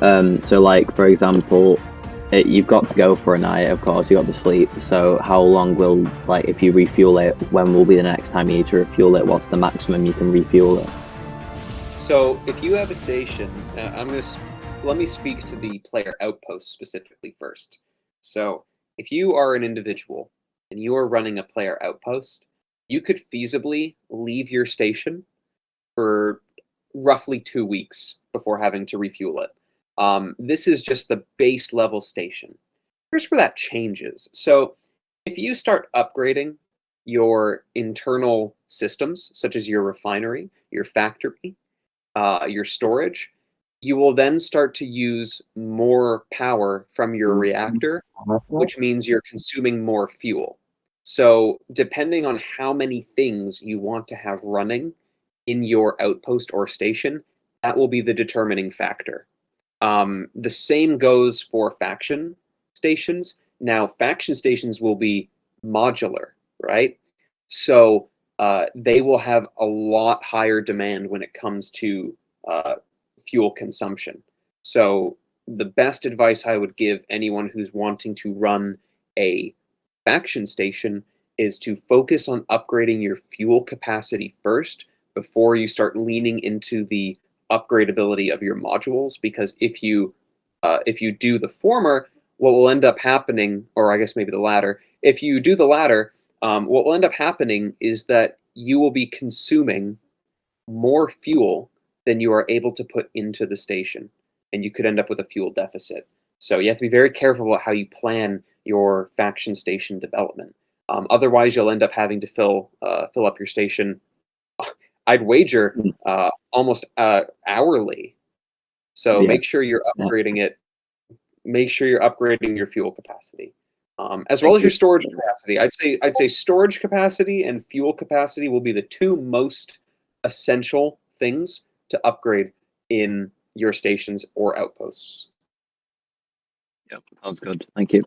So like for example, you've got to go for a night, of course, you got to sleep. So how long will, like, if you refuel it, when will be the next time you need to refuel it? What's the maximum you can refuel it? So if you have a station, let me speak to the player outpost specifically first. So if you are an individual and you are running a player outpost, you could feasibly leave your station for roughly 2 weeks before having to refuel it. This is just the base level station. Here's where that changes. So if you start upgrading your internal systems, such as your refinery, your factory, your storage, you will then start to use more power from your reactor, which means you're consuming more fuel. So, depending on how many things you want to have running in your outpost or station, that will be the determining factor. The same goes for faction stations. Now, faction stations will be modular, right? So they will have a lot higher demand when it comes to uh, fuel consumption. So the best advice I would give anyone who's wanting to run a faction station is to focus on upgrading your fuel capacity first before you start leaning into the upgradability of your modules, because if you do the former, what will end up happening, or I guess maybe the latter, if you do the latter, what will end up happening is that you will be consuming more fuel than you are able to put into the station, and you could end up with a fuel deficit. So you have to be very careful about how you plan your faction station development. Otherwise, you'll end up having to fill up your station. I'd wager Mm. almost hourly. So Yeah, make sure you're yeah. upgrading it. Make sure you're upgrading your fuel capacity, as well Thank as your you. storage capacity. I'd say storage capacity and fuel capacity will be the two most essential things to upgrade in your stations or outposts. Yep, sounds good. Thank you.